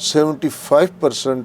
75%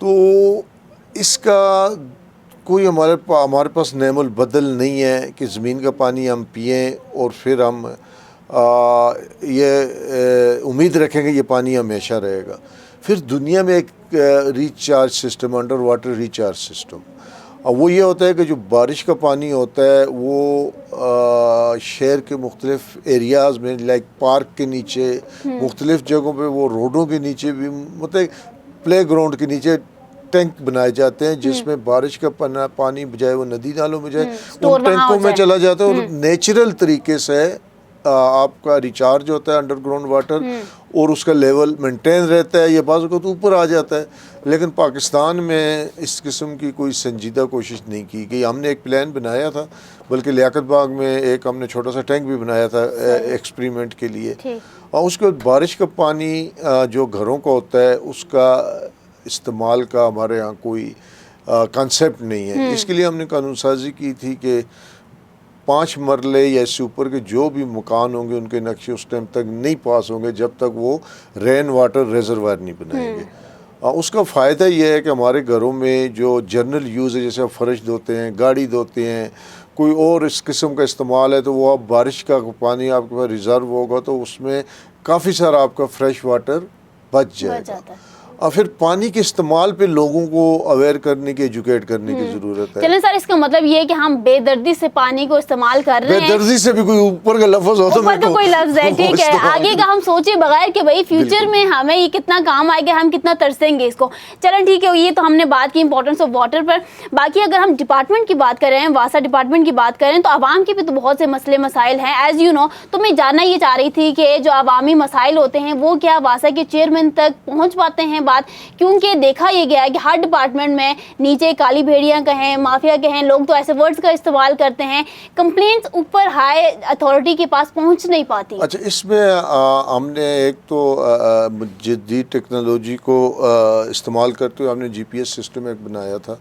تو اس کا کوئی ہمارے پاس نعم البدل نہیں ہے کہ زمین کا پانی ہم پئیں اور پھر ہم یہ امید رکھیں گے یہ پانی ہمیشہ رہے گا. پھر دنیا میں ایک recharge system, under water recharge system, وہ یہ ہوتا ہے کہ جو بارش کا پانی ہوتا ہے وہ شہر کے مختلف ایریاز میں، لائک پارک کے نیچے، مختلف جگہوں پہ، وہ روڈوں کے نیچے بھی، مطلب پلے گراؤنڈ کے نیچے ٹینک بنائے جاتے ہیں جس میں بارش کا پانی بجائے وہ ندی نالوں میں جائے ان ٹینکوں میں چلا جاتا ہے اور نیچرل طریقے سے آپ کا ریچارج ہوتا ہے انڈر گراؤنڈ واٹر اور اس کا لیول مینٹین رہتا ہے. یہ بعض اوقات اوپر آ جاتا ہے، لیکن پاکستان میں اس قسم کی کوئی سنجیدہ کوشش نہیں کی گئی. ہم نے ایک پلان بنایا تھا، بلکہ لیاقت باغ میں ایک ہم نے چھوٹا سا ٹینک بھی بنایا تھا ایکسپریمنٹ کے لیے، اور اس کے بعد بارش کا پانی جو گھروں کا ہوتا ہے اس کا استعمال کا ہمارے ہاں کوئی کنسیپٹ نہیں ہے. اس کے لیے ہم نے قانون سازی کی تھی کہ 5 مرلے یا اس سے اوپر کے جو بھی مکان ہوں گے ان کے نقشے اس ٹائم تک نہیں پاس ہوں گے جب تک وہ رین واٹر ریزروائر نہیں بنائیں گے. اس کا فائدہ یہ ہے کہ ہمارے گھروں میں جو جنرل یوز ہے، جیسے آپ فرش دھوتے ہیں، گاڑی دھوتے ہیں، کوئی اور اس قسم کا استعمال ہے، تو وہ آپ بارش کا پانی آپ کے پاس ریزرو ہوگا تو اس میں کافی سارا آپ کا فریش واٹر بچ جائے گا. اور پھر پانی کے استعمال پہ لوگوں کو اویئر کرنے کی، ایجوکیٹ کرنے کی ضرورت ہے. چلیں سر، اس کا مطلب یہ ہے کہ ہم بے دردی سے پانی کو استعمال کر رہے ہیں. بے دردی سے بھی کوئی اوپر کا لفظ ہوتا ہے، اوپر کا کوئی لفظ ہے، ٹھیک ہے، آگے کا ہم سوچے بغیر کہ بھائی فیوچر میں ہمیں یہ کتنا کام آئے گا، ہم کتنا ترسیں گے اس کو. چلیں ٹھیک ہے، یہ تو ہم نے بات کی امپورٹنس آف واٹر پر. باقی اگر ہم ڈپارٹمنٹ کی بات کریں، واسا ڈپارٹمنٹ کی بات کریں، تو عوام کے بھی تو بہت سے مسئلے مسائل ہیں ایز یو نو. تو میں جاننا یہ چاہ رہی تھی کہ جو عوامی مسائل ہوتے ہیں وہ کیا واسا کے چیئرمین تک پہنچ پاتے ہیں بات؟ کیونکہ دیکھا یہ گیا ہے کہ ہر ڈپارٹمنٹ میں نیچے کالی بھیڑیاں کہیں، مافیا کہیں، لوگ تو ایسے ورڈز کا استعمال کرتے ہیں، کمپلینٹس اوپر ہائی اتھارٹی کے پاس پہنچ نہیں پاتی. اچھا، اس میں ہم نے ایک تو جدید ٹیکنالوجی کو استعمال کرتے ہوئے ہم نے GPS سسٹم ایک بنایا تھا.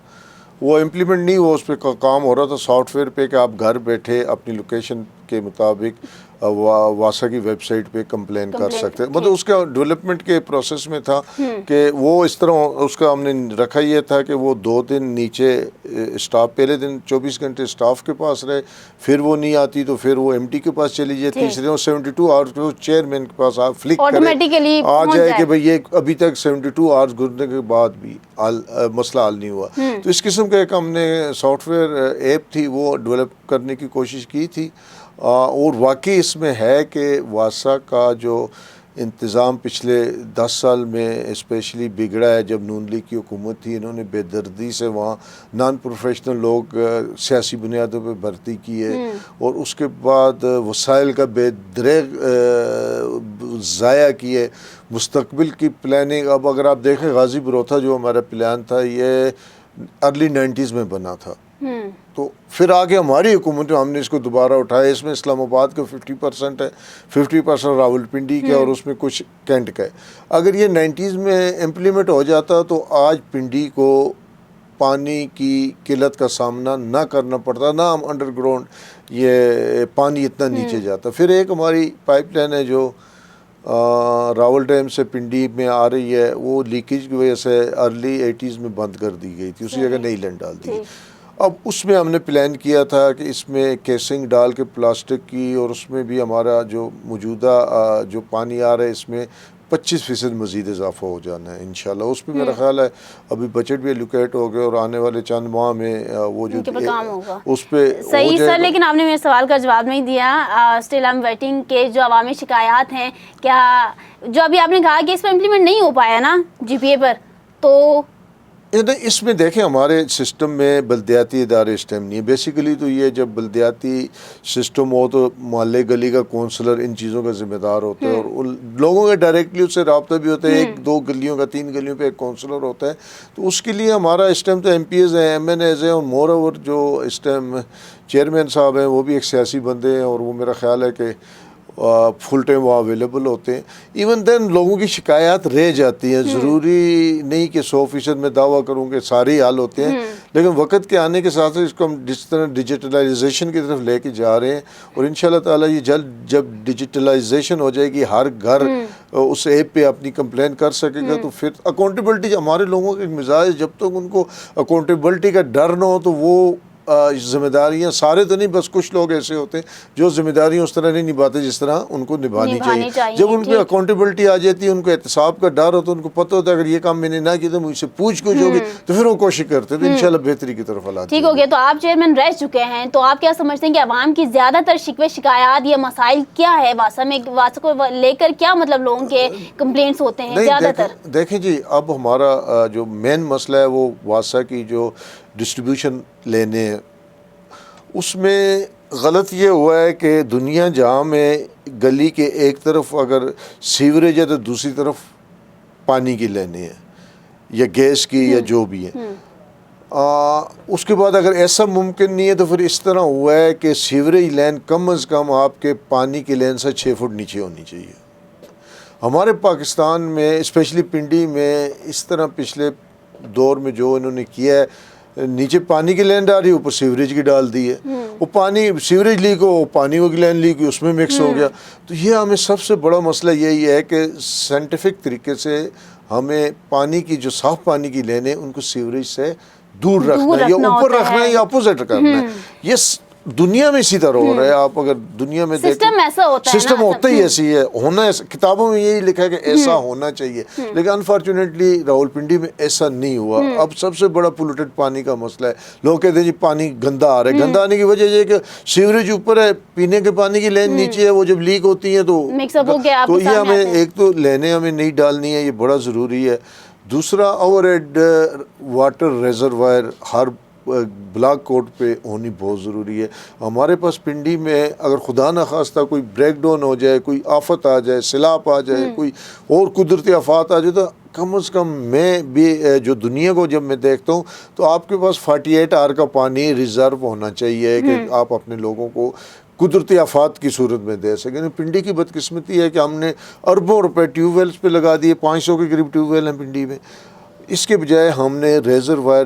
وہ امپلیمنٹ نہیں ہوا، اس پہ کام ہو رہا تھا سافٹ ویئر پہ کہ آپ گھر بیٹھے اپنی لوکیشن کے مطابق واسا کی ویب سائٹ پہ کمپلین کر سکتے ہیں. مطلب اس کا ڈیولپمنٹ کے پروسیس میں تھا کہ وہ اس طرح اس کا ہم نے رکھا یہ تھا کہ وہ 2 دن نیچے اسٹاف، پہلے دن 24 گھنٹے اسٹاف کے پاس رہے، پھر وہ نہیں آتی تو پھر وہ MD کے پاس چلی جائے، تیسرے دن 72 آورس کو چیئرمین کے پاس آپ فلک کریں آ جائے کہ بھئی یہ ابھی تک 72 آورس گزرنے کے بعد بھی مسئلہ حل نہیں ہوا. تو اس قسم کا ایک ہم نے سافٹ ویئر ایپ تھی وہ ڈیولپ کرنے کی کوشش کی تھی. اور واقعی اس میں ہے کہ واسا کا جو انتظام پچھلے 10 سال میں اسپیشلی بگڑا ہے. جب نون لیگ کی حکومت تھی، انہوں نے بے دردی سے وہاں نان پروفیشنل لوگ سیاسی بنیادوں پہ بھرتی کی ہے، اور اس کے بعد وسائل کا بے دریغ ضائع کیے. مستقبل کی پلاننگ، اب اگر آپ دیکھیں غازی بروتھا جو ہمارا پلان تھا یہ ارلی 90s میں بنا تھا، تو پھر آگے ہماری حکومت میں ہم نے اس کو دوبارہ اٹھایا. اس میں اسلام آباد کا 50% ہے، 50% راولپنڈی کا، اور اس میں کچھ کینٹ کا ہے. اگر یہ 90s میں امپلیمنٹ ہو جاتا تو آج پنڈی کو پانی کی قلت کا سامنا نہ کرنا پڑتا، نہ ہم انڈر گراؤنڈ یہ پانی اتنا نیچے جاتا. پھر ایک ہماری پائپ لائن ہے جو راول ڈیم سے پنڈی میں آ رہی ہے، وہ لیکیج کی وجہ سے ارلی 80s میں بند کر دی گئی تھی، اسی جگہ نئی لائن ڈال دی گئی. اب اس میں ہم نے پلان کیا تھا کہ اس میں کیسنگ ڈال کے پلاسٹک کی، اور اس میں بھی ہمارا جو موجودہ جو پانی آ رہا ہے اس میں 25% مزید اضافہ ہو جانا ہے انشاءاللہ. اس پہ میرا خیال ہے ابھی بجٹ بھی الوکیٹ ہو گیا اور آنے والے چند ماہ میں وہ جو کام ہوگا اس پہ صحیح. سر لیکن آپ نے میرے سوال کا جواب نہیں دیا. اسٹل آئی ایم ویٹنگ کہ جو عوامی شکایات ہیں، کیا جو ابھی آپ نے کہا کہ اس پہ امپلیمنٹ نہیں ہو پایا نا GPA پر، تو اس میں دیکھیں ہمارے سسٹم میں بلدیاتی ادارے اس ٹائم نہیں ہے. بیسیکلی تو یہ جب بلدیاتی سسٹم ہو تو محلے گلی کا کونسلر ان چیزوں کا ذمہ دار ہوتا ہے، اور لوگوں کا ڈائریکٹلی اس سے رابطہ بھی ہوتا ہے. 1-2 گلیوں کا، 3 گلیوں پہ ایک کونسلر ہوتا ہے. تو اس کے لیے ہمارا اس ٹائم تو MPs ہیں، MNAs ہیں، اور مور اوور جو اس ٹائم چیئرمین صاحب ہیں وہ بھی ایک سیاسی بندے ہیں، اور وہ میرا خیال ہے کہ فل ٹائم وہ اویلیبل ہوتے ہیں. ایون دین لوگوں کی شکایات رہ جاتی ہیں، ضروری نہیں کہ 100% میں دعویٰ کروں کہ سارے حل ہوتے ہیں، لیکن وقت کے آنے کے ساتھ اس کو ہم جس طرح ڈیجیٹلائزیشن کی طرف لے کے جا رہے ہیں، اور انشاءاللہ تعالیٰ یہ جلد جب ڈیجیٹلائزیشن ہو جائے گی، ہر گھر اس ایپ پہ اپنی کمپلین کر سکے گا. تو پھر اکاؤنٹیبلٹی ہمارے لوگوں کے مزاج جب تک ان کو اکاؤنٹیبلٹی کا ڈر نہ ہو تو وہ ذمہ داریاں, سارے تو نہیں, بس کچھ لوگ ایسے ہوتے ہیں جو ذمہ داریاں اس طرح نہیں نبھاتے جس طرح ان کو نبھانی چاہیے. جب ان پہ اکاؤنٹیبلٹی آ جاتی ہے, ان کو احتساب کا ڈر ہوتا ہے, ان کو پتہ ہوتا ہے اگر یہ کام میں نے نہ کیا تو مجھ سے پوچھ گچھ ہوگی, تو پھر وہ کوشش کرتے ہیں, تو انشاءاللہ بہتری کی طرف حالات. ٹھیک ہو گیا. تو آپ چیئرمین رہ چکے ہیں, تو آپ کیا سمجھتے ہیں کہ عوام کی زیادہ تر شکوے شکایات یا مسائل کیا ہے واسا میں, واسا کو لے کر کیا مطلب لوگوں کے کمپلینٹس ہوتے ہیں زیادہ تر؟ دیکھیں جی, اب ہمارا جو مین مسئلہ ہے وہ واسا کی جو ڈسٹریبیوشن لینے ہیں, اس میں غلط یہ ہوا ہے کہ دنیا جہاں میں گلی کے ایک طرف اگر سیوریج ہے تو دوسری طرف پانی کی لینے ہیں یا گیس کی یا جو بھی ہے. اس کے بعد اگر ایسا ممکن نہیں ہے تو پھر اس طرح ہوا ہے کہ سیوریج لین کم از کم آپ کے پانی کی لین سے 6 فٹ نیچے ہونی چاہیے. ہمارے پاکستان میں اسپیشلی پنڈی میں اس طرح پچھلے دور میں جو انہوں نے کیا ہے, نیچے پانی کی لین ڈالی, اوپر سیوریج کی ڈال دی ہے. وہ پانی سیوریج لیک ہو, پانی کی لین لیک ہوئی, اس میں مکس ہو گیا. تو یہ ہمیں سب سے بڑا مسئلہ یہی ہے کہ سائنٹیفک طریقے سے ہمیں پانی کی جو صاف پانی کی لین ہے ان کو سیوریج سے دور رکھنا ہے, یا اوپر رکھنا ہے, یا اپوزٹ کرنا ہے. یہ دنیا میں اسی طرح ہو رہا ہے. آپ اگر دنیا میں دیکھیں سسٹم ایسا ہوتا ہے, سسٹم ہوتا ہی ایسی ہے, ہونا کتابوں میں یہی لکھا ہے کہ ایسا ہونا چاہیے, لیکن انفارچونیٹلی راولپنڈی میں ایسا نہیں ہوا. اب سب سے بڑا پولوٹیڈ پانی کا مسئلہ ہے. لوگ کہتے ہیں جی پانی گندا آ رہا ہے. گندا آنے کی وجہ یہ ہے کہ سیوریج اوپر ہے, پینے کے پانی کی لین نیچے ہے, وہ جب لیک ہوتی ہیں تو یہ ہمیں ایک تو لینے ہمیں نہیں ڈالنی ہے, یہ بڑا ضروری ہے. دوسرا اوور ہیڈ واٹر ریزروائر ہر بلاک کوٹ پہ ہونی بہت ضروری ہے. ہمارے پاس پنڈی میں اگر خدا نخواستہ کوئی بریک ڈاؤن ہو جائے, کوئی آفت آ جائے, سیلاب آ جائے, کوئی اور قدرتی آفات آ جائے, تو کم از کم میں بھی جو دنیا کو جب میں دیکھتا ہوں تو آپ کے پاس 48 آور کا پانی ریزرو ہونا چاہیے کہ آپ اپنے لوگوں کو قدرتی آفات کی صورت میں دے سکیں. پنڈی کی بدقسمتی ہے کہ ہم نے اربوں روپے ٹیوب ویلز پہ لگا دیے, 500 کے قریب ٹیوب ویل ہیں پنڈی میں. اس کے بجائے ہم نے ریزروائر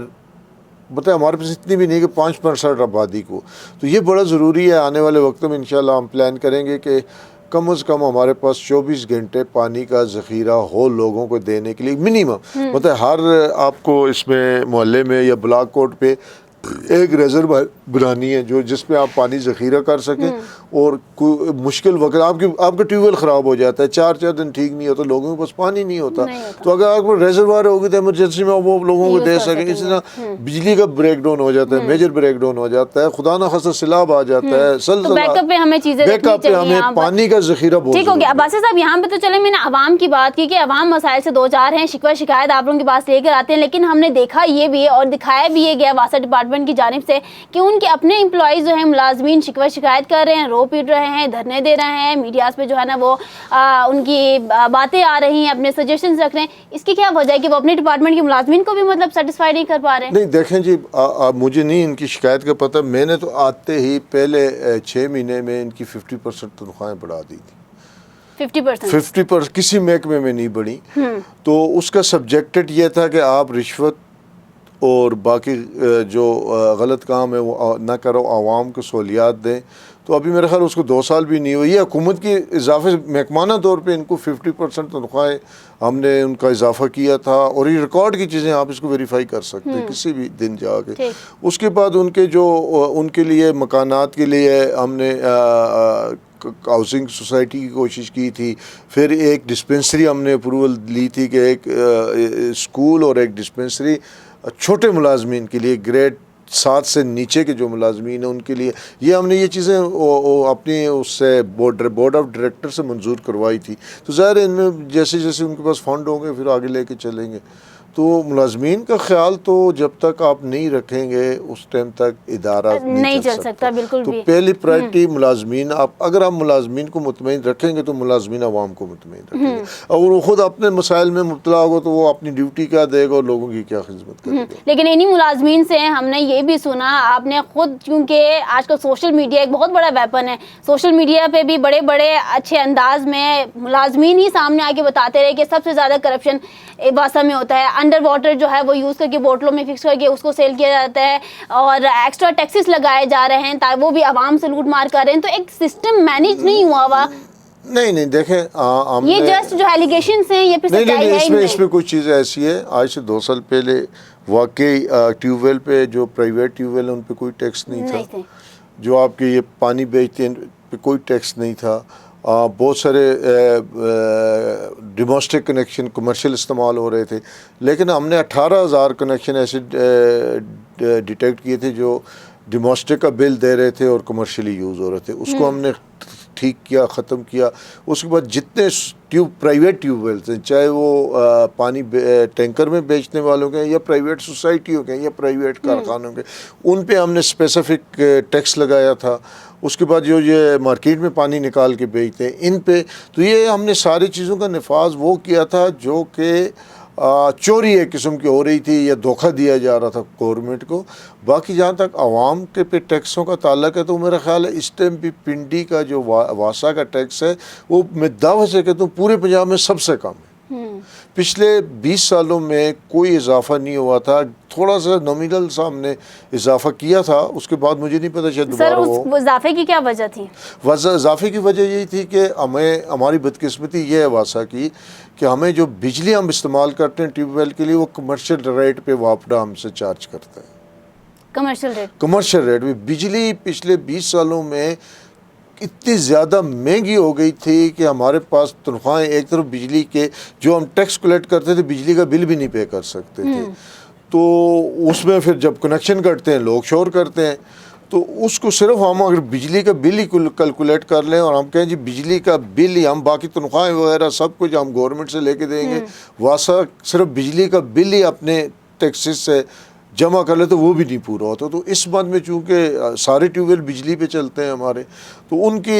بتائیں ہمارے پاس اتنی بھی نہیں کہ 5% آبادی کو. تو یہ بڑا ضروری ہے. آنے والے وقتوں میں انشاءاللہ ہم پلان کریں گے کہ کم از کم ہمارے پاس 24 گھنٹے پانی کا ذخیرہ ہو لوگوں کو دینے کے لیے منیمم. مطلب ہر آپ کو اس میں محلے میں یا بلاک کوٹ پہ ایک ریزروائر بنانی ہے جس پہ آپ پانی ذخیرہ کر سکیں. اور مشکل وقت آپ کا ٹیوب ویل خراب ہو جاتا ہے, 4 دن ٹھیک نہیں ہوتا, لوگوں کے پاس پانی نہیں ہوتا, تو اگر آپ کو ریزروائر ہوگی تو ایمرجنسی میں وہ لوگوں کو دے سکیں. اسی طرح بجلی کا بریک ڈاؤن ہو جاتا ہے, میجر بریک ڈاؤن ہو جاتا ہے, خدا نخواستہ سیلاب آ جاتا ہے, بیک اپ پہ ہمیں چیزیں رکھنی چاہیے. ہمیں پانی کا ذخیرہ بہت ٹھیک ہو گیا. عباسی صاحب یہاں پہ تو چلے میں نے عوام کی بات کی کہ عوام مسائل سے 2-4 ہیں, شکوہ شکایت آپ لوگوں کے پاس لے کر آتے ہیں, لیکن ہم نے دیکھا یہ بھی ہے اور دکھایا بھی یہ گیا واسا ڈپارٹمنٹ کی جانب سے کہ ان کے اپنے امپلائیز جو ہیں ملازمین شکوہ شکایت کر رہے ہیں, رو پیٹ رہے ہیں, دھرنے دے رہے ہیں, میڈیاز پہ جو ہے نا وہ ان کی باتیں آ رہی ہیں, اپنے سجیشنز رکھ رہے ہیں. اس کی کیا وجہ ہے کہ وہ اپنے ڈپارٹمنٹ کے ملازمین کو بھی مطلب سیٹسفائی نہیں کر پا رہے ہیں؟ نہیں دیکھیں جی, مجھے نہیں ان کی شکایت کا پتہ. میں نے تو آتے ہی پہلے 6 مہینے میں ان کی 50% تنخواہیں بڑھا دی تھی. 50% کسی محکمے میں نہیں بڑھی. تو اس کا سبجیکٹڈ یہ تھا کہ آپ رشوت اور باقی جو غلط کام ہے وہ نہ کرو, عوام کو سہولیات دیں. تو ابھی میرے خیال اس کو 2 سال بھی نہیں ہوئی. یہ حکومت کی اضافے محکمانہ طور پہ ان کو 50% تنخواہیں ہم نے ان کا اضافہ کیا تھا, اور یہ ریکارڈ کی چیزیں آپ اس کو ویریفائی کر سکتے ہیں کسی بھی دن جا کے. اس کے بعد ان کے لیے مکانات کے لیے ہم نے ہاؤسنگ سوسائٹی کی کوشش کی تھی. پھر ایک ڈسپنسری ہم نے اپروول لی تھی کہ ایک اسکول اور ایک ڈسپنسری چھوٹے ملازمین کے لیے, گریڈ 7 سے نیچے کے جو ملازمین ہیں ان کے لیے. یہ ہم نے یہ چیزیں اپنی اس سے بورڈ آف ڈائریکٹر سے منظور کروائی تھی. تو ظاہر ہے ان میں جیسے جیسے ان کے پاس فنڈ ہوں گے پھر آگے لے کے چلیں گے. تو ملازمین کا خیال تو جب تک آپ نہیں رکھیں گے اس ٹائم تک ادارہ نہیں چل سکتا. بالکل. تو پہلی پرائرٹی ملازمین, اگر آپ ملازمین کو مطمئن رکھیں گے تو ملازمین عوام کو مطمئن رکھیں گے. اور وہ خود اپنے مسائل میں مبتلا ہوگا تو وہ اپنی ڈیوٹی کیا دے گا اور لوگوں کی کیا خدمت کرے گا. لیکن انہی ملازمین سے ہم نے یہ بھی سنا, آپ نے خود, کیونکہ آج کل سوشل میڈیا ایک بہت بڑا ویپن ہے, سوشل میڈیا پہ بھی بڑے بڑے اچھے انداز میں ملازمین ہی سامنے آ کے بتاتے رہے کہ سب سے زیادہ کرپشن واسا میں ہوتا ہے. انڈر واٹر جو ہے وہ یوز کر کے بوٹلوں میں فکس کر کے اس کو سیل کیا جاتا ہے, اور ایکسٹرا ٹیکسز لگائے جا رہے ہیں تاکہ وہ بھی عوام سے لوٹ مار کر رہے ہیں. تو ایک سسٹم مینیج نہیں ہوا ہوا. نہیں دیکھیں ہم یہ جسٹ جو ایلیگیشنز ہیں یہ پھر سچائی ہے ہی نہیں. اس میں کچھ چیزیں ایسی ہے. آج سے 2 سال پہلے واقعی ٹیوب ویل پہ جو پرائیویٹ ٹیوب ویل ان پہ کوئی ٹیکس نہیں تھا. جو آپ کے یہ پانی بیچتے ہیں پہ کوئی ٹیکس نہیں تھا. بہت سارے ڈومیسٹک کنیکشن کمرشل استعمال ہو رہے تھے, لیکن ہم نے 18,000 کنیکشن ایسے ڈیٹیکٹ کیے تھے جو ڈومیسٹک کا بل دے رہے تھے اور کمرشلی یوز ہو رہے تھے. اس کو ہم نے ٹھیک کیا, ختم کیا. اس کے بعد جتنے پرائیویٹ ٹیوب ویلس ہیں, چاہے وہ پانی ٹینکر میں بیچنے والوں کے ہیں یا پرائیویٹ سوسائٹیوں کے ہیں یا پرائیویٹ کارخانوں کے, ان پہ ہم نے اسپیسیفک ٹیکس لگایا تھا. اس کے بعد جو یہ مارکیٹ میں پانی نکال کے بیچتے ہیں ان پہ, تو یہ ہم نے ساری چیزوں کا نفاذ وہ کیا تھا جو کہ چوری ایک قسم کی ہو رہی تھی یا دھوکہ دیا جا رہا تھا گورنمنٹ کو. باقی جہاں تک عوام کے پہ ٹیکسوں کا تعلق ہے تو میرا خیال ہے اس ٹائم بھی پنڈی کا جو واسا کا ٹیکس ہے وہ میں دعوے سے کہتا ہوں پورے پنجاب میں سب سے کم ہے. پچھلے 20 سالوں میں کوئی اضافہ نہیں ہوا تھا. تھوڑا سا نومینل سا ہم نے اضافہ کیا تھا, اس کے بعد مجھے نہیں پتا شاید دوبارہ ہو. سر اس اضافے کی کیا وجہ تھی؟ اضافے کی وجہ یہی تھی کہ ہماری بدقسمتی یہ ہے واسا کی کہ ہمیں جو بجلی ہم استعمال کرتے ہیں ٹیوب ویل کے لیے وہ کمرشل ریٹ پہ واپڈا ہم سے چارج کرتا ہے. کمرشل ریٹ میں بجلی پچھلے 20 سالوں میں اتنی زیادہ مہنگی ہو گئی تھی کہ ہمارے پاس تنخواہیں ایک طرف بجلی کے جو ہم ٹیکس کلیکٹ کرتے تھے بجلی کا بل بھی نہیں پے کر سکتے تھے. تو اس میں پھر جب کنیکشن کرتے ہیں لوگ شور کرتے ہیں, تو اس کو صرف ہم اگر بجلی کا بل ہی کیلکولیٹ کر لیں اور ہم کہیں جی بجلی کا بل ہی, ہم باقی تنخواہیں وغیرہ سب کچھ ہم گورنمنٹ سے لے کے دیں گے, واسا صرف بجلی کا بل ہی اپنے ٹیکسز سے جمع کر لے تو وہ بھی نہیں پورا ہوتا. تو اس بات میں چونکہ سارے ٹیوب ویل بجلی پہ چلتے ہیں ہمارے, تو ان کی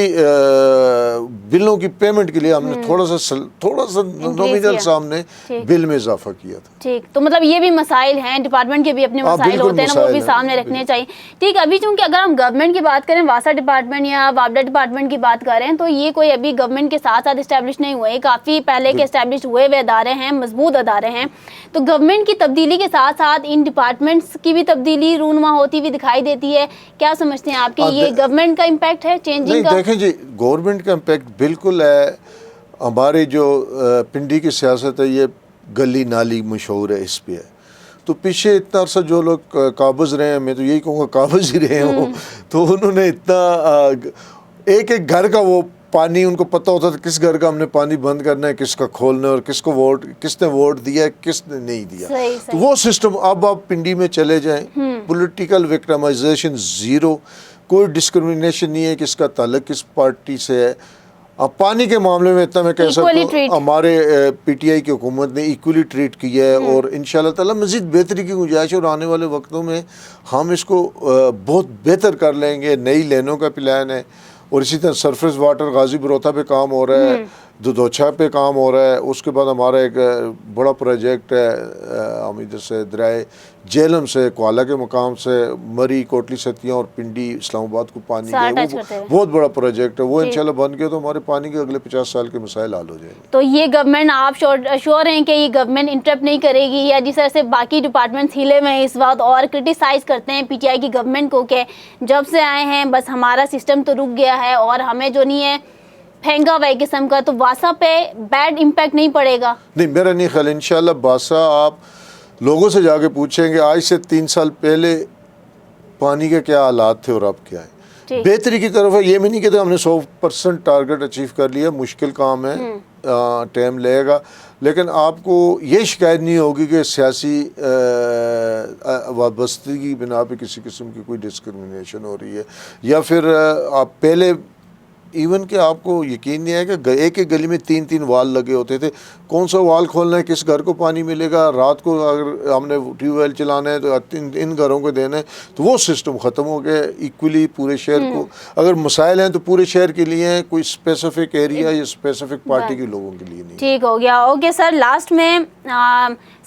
بلوں کی پیمنٹ کے لیے ہم نے تھوڑا سا نومینل سا ہم نے بل میں اضافہ کیا تھا. ٹھیک, تو مطلب یہ بھی مسائل ہیں, ڈپارٹمنٹ کے بھی اپنے مسائل ہوتے ہیں نا, وہ بھی سامنے رکھنے چاہیے. ٹھیک, ابھی چونکہ اگر ہم گورنمنٹ کی بات کریں, واسا ڈپارٹمنٹ یا واپڈا ڈپارٹمنٹ کی بات کریں, تو یہ کوئی ابھی گورنمنٹ کے ساتھ اسٹیبلش نہیں ہوئے, کافی پہلے کے اسٹیبلش ہوئے ہوئے ادارے ہیں, مضبوط ادارے ہیں. تو گورنمنٹ کی تبدیلی کے ساتھ ساتھ ان ڈپارٹمنٹس کی بھی تبدیلی رونما ہوتی ہوئی دکھائی دیتی ہے. کیا سمجھتے ہیں آپ کہ یہ گورنمنٹ کا امپیکٹ ہے چینجنگ کا؟ دیکھیں جی, گورنمنٹ کا امپیکٹ بالکل ہے. ہمارے جو پنڈی کی سیاست ہے یہ گلی نالی مشہور ہے اس پہ ہے. تو پیچھے اتنا عرصہ جو لوگ قابض رہے ہیں, میں تو یہی کہوں گا قابض ہی رہے ہوں, تو انہوں نے اتنا ایک گھر کا وہ پانی ان کو پتہ ہوتا تھا کس گھر کا ہم نے پانی بند کرنا ہے, کس کا کھولنا ہے, اور کس نے ووٹ دیا ہے, کس نے نہیں دیا. تو وہ سسٹم اب آپ پنڈی میں چلے جائیں, پولیٹیکل وکٹمائزیشن زیرو, کوئی ڈسکرمنیشن نہیں ہے کہ اس کا تعلق کس پارٹی سے ہے. اب پانی کے معاملے میں اتنا میں کہہ سکتا ہوں ہمارے پی ٹی آئی کی حکومت نے ایکولی ٹریٹ کیا ہے, اور انشاءاللہ تعالی مزید بہتری کی گنجائش ہے, اور آنے والے وقتوں میں ہم اس کو بہت بہتر کر لیں گے. نئی لینوں کا پلان ہے, اور اسی طرح سرفیس واٹر غازی بروتا پہ کام ہو رہا ہے, دودوچھا پہ کام ہو رہا ہے. اس کے بعد ہمارا ایک بڑا پروجیکٹ ہے, ہم ادھر سے درائے جہلم سے کوالہ کے مقام سے مری کوٹلی ستیاں اور پنڈی اسلام آباد کو پانی کا بہت بڑا پروجیکٹ ہے. وہ انشاءاللہ بن گیا تو ہمارے پانی کے اگلے 50 سال کے مسائل حل ہو جائیں گے. تو یہ گورنمنٹ, آپ شور ہیں کہ یہ گورنمنٹ انٹرپٹ نہیں کرے گی, یا جس طرح سے باقی ڈپارٹمنٹس ہلے میں اس وقت اور کرٹیسائز کرتے ہیں پی ٹی آئی کی گورنمنٹ کو کہ جب سے آئے ہیں بس ہمارا سسٹم تو رک گیا ہے اور ہمیں جو نہیں ہے پھینگا ہوا قسم کا, تو واسا پہ بیڈ امپیکٹ نہیں پڑے گا؟ نہیں, میرا نہیں خیال. انشاءاللہ واسا آپ لوگوں سے جا کے پوچھیں گے آج سے 3 سال پہلے پانی کے کیا حالات تھے اور اب کیا ہے. بہتری کی طرف ہے, یہ میں نہیں کہتا ہم نے 100% ٹارگٹ اچیو کر لیا, مشکل کام ہے, ٹائم لگے گا, لیکن آپ کو یہ شکایت نہیں ہوگی کہ سیاسی وابستگی کی بنا پہ کسی قسم کی کوئی ڈسکرمنیشن ہو رہی ہے, یا پھر آپ پہلے ایون کہ آپ کو یقین نہیں ہے کہ ایک گلی میں 3 وال لگے ہوتے تھے, کون سا وال کھولنا ہے, کس گھر کو پانی ملے گا, رات کو اگر ہم نے ٹیوب ویل چلانا ہے تو ان گھروں کو دینا ہے. تو وہ سسٹم ختم ہو گیا ایکولی پورے شہر کو. اگر مسائل ہیں تو پورے شہر کے لیے ہیں, کوئی اسپیسیفک ایریا یا اسپیسیفک پارٹی کے لوگوں کے لیے نہیں. ٹھیک ہو گیا. اوکے سر, لاسٹ میں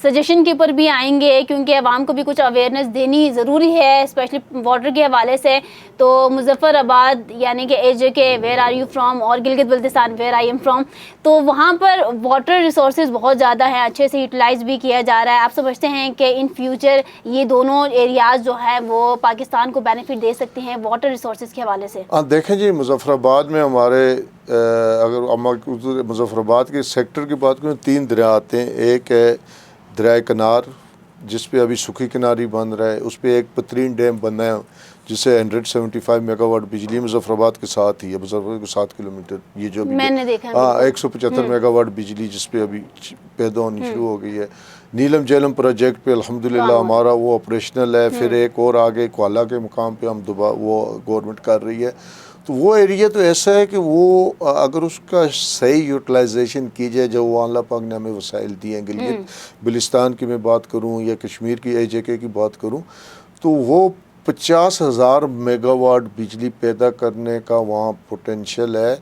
سجیشن کے اوپر بھی آئیں گے کیونکہ عوام کو بھی کچھ اویئرنیس دینی ضروری ہے اسپیشلی واٹر کے حوالے سے. تو مظفر آباد یعنی کہ ایج کے ویئر آر یو فرام اور Gilgit Baltistan where I am from, تو وہاں پر واٹر ریسورسز بہت زیادہ ہیں, اچھے سے یوٹیلائز بھی کیا جا رہا ہے. آپ سمجھتے ہیں کہ ان فیوچر یہ دونوں ایریاز جو ہیں وہ پاکستان کو بینیفٹ دے سکتے ہیں واٹر ریسورسز کے حوالے سے؟ دیکھیں جی, مظفر آباد میں ہمارے اگر مظفر آباد کے سیکٹر کی بات کریں 3 دریا آتے ہیں. ایک ہے دریائے کنار جس پہ ابھی سکھی کناری بن رہا ہے, اس پہ ایک پترین ڈیم بنا ہے جس سے 175 میگا واٹ بجلی مظفر آباد کے ساتھ ہی ہے, مظفر آباد کو 7 کلومیٹر یہ جو میں نے دیکھا 175 میگا واٹ بجلی جس پہ ابھی پیدا ہونی شروع ہو گئی ہے. نیلم جیلم پروجیکٹ پہ الحمدللہ ہمارا وہ آپریشنل ہے. پھر ایک اور آگے کوالا کے مقام پہ ہم وہ گورنمنٹ کر رہی ہے. تو وہ ایریا تو ایسا ہے کہ وہ اگر اس کا صحیح یوٹیلائزیشن کی جائے, جو وہ اللہ پاک نے ہمیں وسائل دیے ہیں, گلگت بلتستان کی میں بات کروں یا کشمیر کی AJK کی بات کروں, تو وہ 50,000 میگا واٹ بجلی پیدا کرنے کا وہاں پوٹینشیل ہے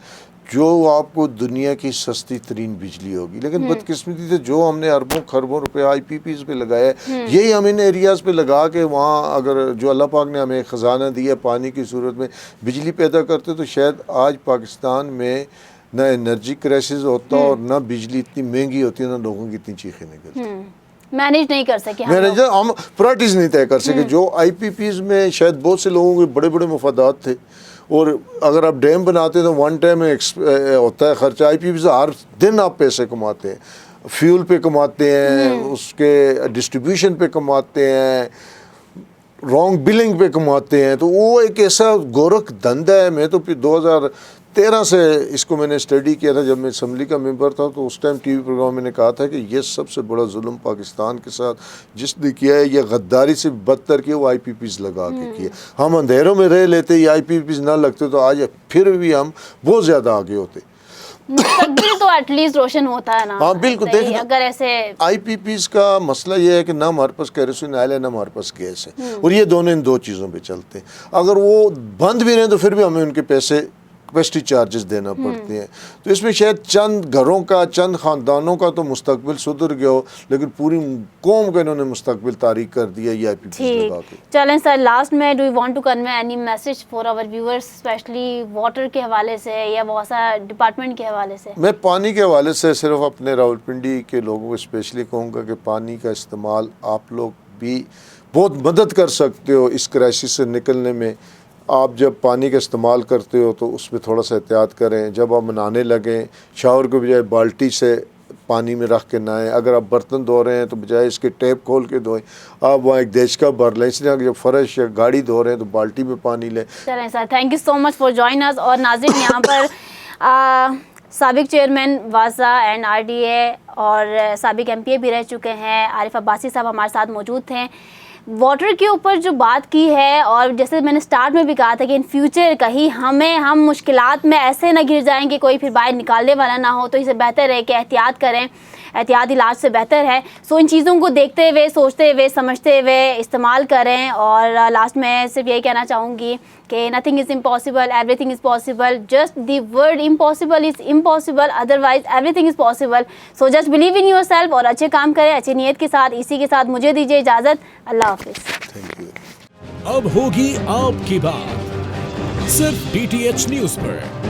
جو آپ کو دنیا کی سستی ترین بجلی ہوگی. لیکن بدقسمتی سے جو ہم نے اربوں خربوں روپے IPPs پہ لگایا یہی ہم ان ایریاز پہ لگا کے وہاں اگر جو اللہ پاک نے ہمیں خزانہ دیا پانی کی صورت میں بجلی پیدا کرتے تو شاید آج پاکستان میں نہ انرجی کرائسس ہوتا اور نہ بجلی اتنی مہنگی ہوتی ہے, نہ لوگوں کی اتنی چیخیں نکلتی. مینیج نہیں کر سکے ہم پرائرٹیز نہیں طے کر سکے. جو IPPs میں شاید بہت سے لوگوں کے بڑے بڑے مفادات تھے, اور اگر آپ ڈیم بناتے ہیں تو ون ٹائم ہوتا ہے خرچہ. IPPs ہر دن آپ پیسے کماتے ہیں, فیول پہ کماتے ہیں, اس کے ڈسٹریبیوشن پہ کماتے ہیں, رانگ بلنگ پہ کماتے ہیں. تو وہ ایک ایسا گورکھ دھندا ہے. میں تو پھر 2013 سے اس کو میں نے اسٹڈی کیا تھا جب میں اسمبلی کا ممبر تھا, تو اس ٹائم ٹی وی پروگرام میں نے کہا تھا کہ یہ سب سے بڑا ظلم پاکستان کے ساتھ جس نے کیا ہے, یہ غداری سے بدتر کیا وہ IPPs لگا کے کیا. ہم اندھیروں میں رہ لیتے, یہ IPPs نہ لگتے تو آج پھر بھی ہم بہت زیادہ آگے ہوتے. مستقبل تو ایٹ لیسٹ روشن ہوتا ہے نا. ہاں بالکل. دیکھیں اگر ایسے IPPs کا مسئلہ یہ ہے کہ نہ ہمارے پاس کیروسین آئل ہے نہ ہمارے پاس گیس ہے, اور یہ دونوں ان 2 چیزوں پہ چلتے ہیں. اگر وہ بند بھی رہیں تو پھر بھی ہمیں ان کے پیسے کیپیسٹی چارجز دینا پڑتے ہیں. تو اس میں شاید چند گھروں کا, چند خاندانوں کا تو مستقبل سدھر گیا ہو, لیکن پوری قوم کا انہوں نے مستقبل تاریک کر دیا یہ IPPs لگا کے. چلیں سر, لاسٹ میں do you want to convey any message for our viewers especially water کے حوالے سے یا واسا ڈپارٹمنٹ کے حوالے سے؟ میں پانی کے حوالے سے صرف اپنے راولپنڈی کے لوگوں کو اسپیشلی کہوں گا کہ پانی کا استعمال آپ لوگ بھی بہت مدد کر سکتے ہو اس کرائسس سے نکلنے میں. آپ جب پانی کا استعمال کرتے ہو تو اس میں تھوڑا سا احتیاط کریں. جب آپ نہانے لگیں شاور کے بجائے بالٹی سے پانی میں رکھ کے نہائیں. اگر آپ برتن دھو رہے ہیں تو بجائے اس کے ٹیپ کھول کے دھوئیں, آپ وہاں ایک دیچکا بھر لیں. اس لیے جب فرش یا گاڑی دھو رہے ہیں تو بالٹی میں پانی لیں. چلیں sir, thank you so much for join us. اور ناظرین, یہاں پر سابق چیئرمین واسا اینڈ RDA اور سابق MPA بھی رہ چکے ہیں عارف عباسی صاحب ہمارے ساتھ موجود تھے. واٹر کے اوپر جو بات کی ہے, اور جیسے میں نے سٹارٹ میں بھی کہا تھا کہ ان فیوچر کہیں ہم مشکلات میں ایسے نہ گر جائیں کہ کوئی پھر باہر نکالنے والا نہ ہو, تو اسے بہتر ہے کہ احتیاط کریں. احتیاط علاج سے بہتر ہے. سو ان چیزوں کو دیکھتے ہوئے, سوچتے ہوئے, سمجھتے ہوئے استعمال کریں. اور لاسٹ میں صرف یہی کہنا چاہوں گی کہ nothing is impossible, every thing is possible. Just the word impossible is impossible, otherwise every thing is possible. So just believe in your self اور اچھے کام کریں اچھی نیت کے ساتھ. اسی کے ساتھ مجھے دیجیے اجازت. اللہ حافظ. Thank you. اب ہوگی آپ کی بات صرف DTH نیوز پر.